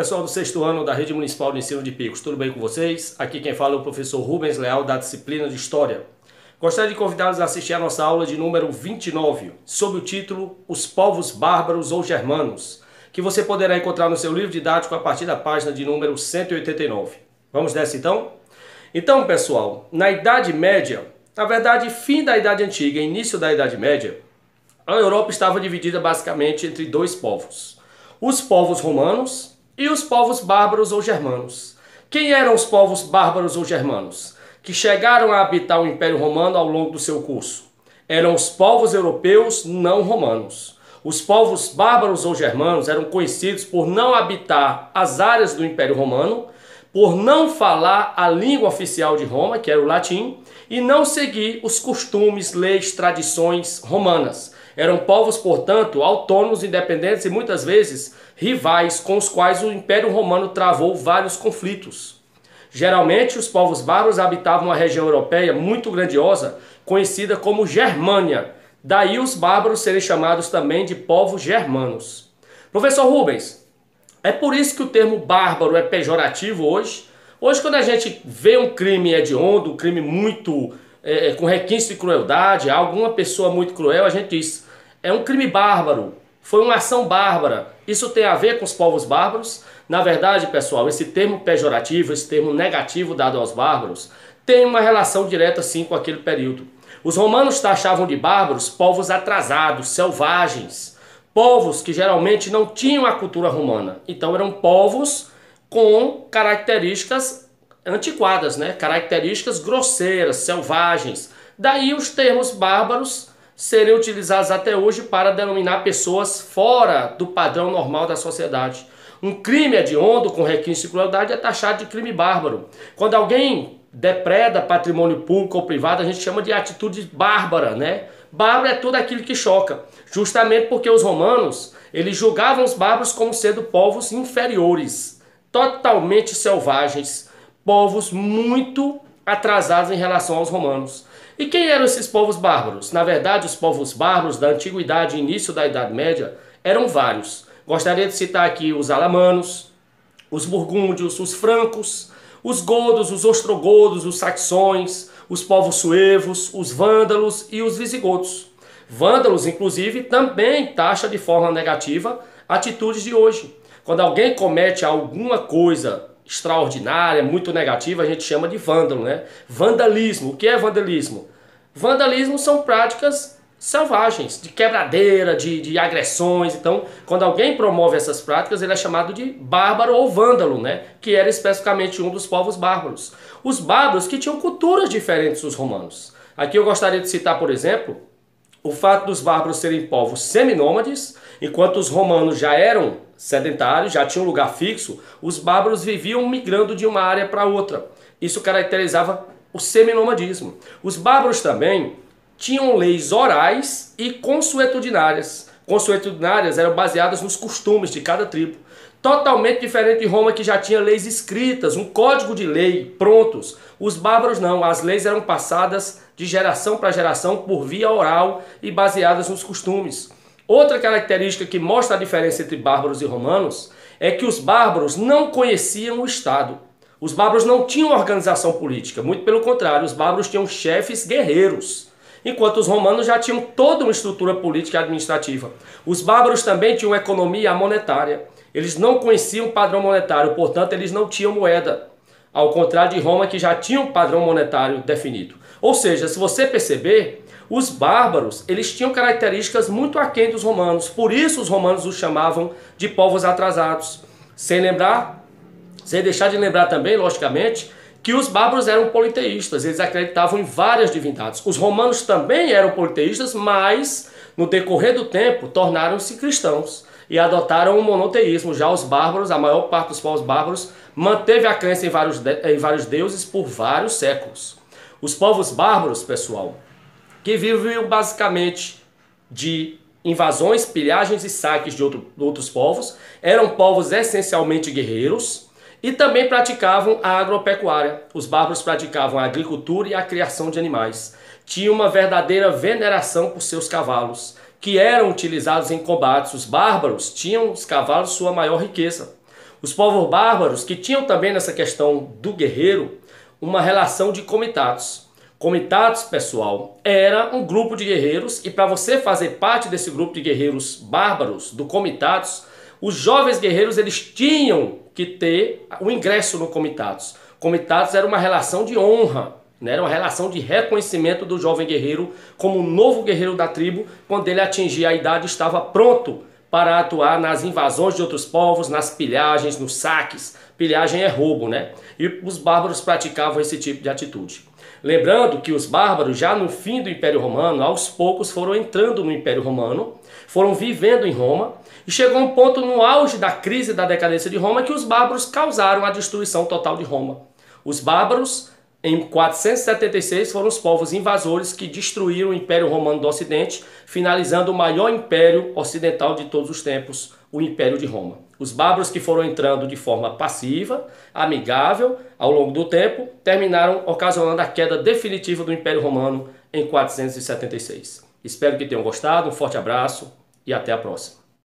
pessoal do sexto ano da Rede Municipal de Ensino de Picos, tudo bem com vocês? Aqui quem fala é o professor Rubens Leal, da disciplina de História. Gostaria de convidá-los a assistir a nossa aula de número 29, sob o título Os Povos Bárbaros ou Germanos, que você poderá encontrar no seu livro didático a partir da página de número 189. Vamos nessa então? Então, pessoal, na Idade Média, na verdade, fim da Idade Antiga e início da Idade Média, a Europa estava dividida basicamente entre dois povos. Os povos romanos e os povos bárbaros ou germanos. Quem eram os povos bárbaros ou germanos? Que chegaram a habitar o Império Romano ao longo do seu curso. Eram os povos europeus não romanos. Os povos bárbaros ou germanos eram conhecidos por não habitar as áreas do Império Romano, por não falar a língua oficial de Roma, que era o latim, e não seguir os costumes, leis, tradições romanas. Eram povos, portanto, autônomos, independentes e muitas vezes rivais com os quais o Império Romano travou vários conflitos. Geralmente, os povos bárbaros habitavam uma região europeia muito grandiosa, conhecida como Germânia. Daí os bárbaros serem chamados também de povos germanos. Professor Rubens, é por isso que o termo bárbaro é pejorativo hoje? Hoje, quando a gente vê um crime hediondo, um crime muito com requinte de crueldade, alguma pessoa muito cruel, a gente diz, é um crime bárbaro, foi uma ação bárbara. Isso tem a ver com os povos bárbaros? Na verdade, pessoal, esse termo pejorativo, esse termo negativo dado aos bárbaros, tem uma relação direta sim com aquele período. Os romanos taxavam de bárbaros povos atrasados, selvagens, povos que geralmente não tinham a cultura romana. Então eram povos com características antiquadas, né? Características grosseiras, selvagens. Daí os termos bárbaros serem utilizados até hoje para denominar pessoas fora do padrão normal da sociedade. Um crime hediondo com requinte de crueldade é taxado de crime bárbaro. Quando alguém depreda patrimônio público ou privado, a gente chama de atitude bárbara, né? Bárbaro é tudo aquilo que choca, justamente porque os romanos, eles julgavam os bárbaros como sendo povos inferiores, totalmente selvagens, povos muito atrasados em relação aos romanos. E quem eram esses povos bárbaros? Na verdade, os povos bárbaros da Antiguidade e início da Idade Média eram vários. Gostaria de citar aqui os alamanos, os burgúndios, os francos, os godos, os ostrogodos, os saxões, os povos suevos, os vândalos e os visigodos. Vândalos, inclusive, também taxa de forma negativa atitudes de hoje. Quando alguém comete alguma coisa extraordinária, muito negativa, a gente chama de vândalo, né? Vandalismo. O que é vandalismo? Vandalismo são práticas selvagens, de quebradeira, de agressões. Então, quando alguém promove essas práticas, ele é chamado de bárbaro ou vândalo, né? Que era especificamente um dos povos bárbaros. Os bárbaros que tinham culturas diferentes dos romanos. Aqui eu gostaria de citar, por exemplo, o fato dos bárbaros serem povos seminômades, enquanto os romanos já eram sedentários, já tinham lugar fixo, os bárbaros viviam migrando de uma área para outra. Isso caracterizava o seminomadismo. Os bárbaros também tinham leis orais e consuetudinárias. Consuetudinárias eram baseadas nos costumes de cada tribo. Totalmente diferente de Roma, que já tinha leis escritas, um código de lei prontos. Os bárbaros não, as leis eram passadas de geração para geração por via oral e baseadas nos costumes. Outra característica que mostra a diferença entre bárbaros e romanos é que os bárbaros não conheciam o Estado. Os bárbaros não tinham organização política, muito pelo contrário, os bárbaros tinham chefes guerreiros, enquanto os romanos já tinham toda uma estrutura política e administrativa. Os bárbaros também tinham economia monetária. Eles não conheciam o padrão monetário, portanto eles não tinham moeda, ao contrário de Roma, que já tinha um padrão monetário definido. Ou seja, se você perceber, os bárbaros, eles tinham características muito aquém dos romanos, por isso os romanos os chamavam de povos atrasados. Sem deixar de lembrar também, logicamente, que os bárbaros eram politeístas, eles acreditavam em várias divindades. Os romanos também eram politeístas, mas no decorrer do tempo tornaram-se cristãos e adotaram o monoteísmo. Já os bárbaros, a maior parte dos povos bárbaros, manteve a crença em vários deuses por vários séculos. Os povos bárbaros, pessoal, que viviam basicamente de invasões, pilhagens e saques de outros povos, eram povos essencialmente guerreiros e também praticavam a agropecuária. Os bárbaros praticavam a agricultura e a criação de animais. Tinham uma verdadeira veneração por seus cavalos, que eram utilizados em combates. Os bárbaros tinham os cavalos sua maior riqueza. Os povos bárbaros que tinham também nessa questão do guerreiro uma relação de comitados. Comitados, pessoal, era um grupo de guerreiros e para você fazer parte desse grupo de guerreiros bárbaros, do comitados, os jovens guerreiros eles tinham que ter o ingresso no comitados. Comitados era uma relação de honra, né? Era uma relação de reconhecimento do jovem guerreiro como um novo guerreiro da tribo, quando ele atingia a idade estava pronto para atuar nas invasões de outros povos, nas pilhagens, nos saques. Pilhagem é roubo, né? E os bárbaros praticavam esse tipo de atitude. Lembrando que os bárbaros, já no fim do Império Romano, aos poucos foram entrando no Império Romano, foram vivendo em Roma, e chegou um ponto no auge da crise da decadência de Roma que os bárbaros causaram a destruição total de Roma. Os bárbaros, em 476, foram os povos invasores que destruíram o Império Romano do Ocidente, finalizando o maior império ocidental de todos os tempos, o Império de Roma. Os bárbaros que foram entrando de forma passiva, amigável, ao longo do tempo, terminaram ocasionando a queda definitiva do Império Romano em 476. Espero que tenham gostado, um forte abraço e até a próxima.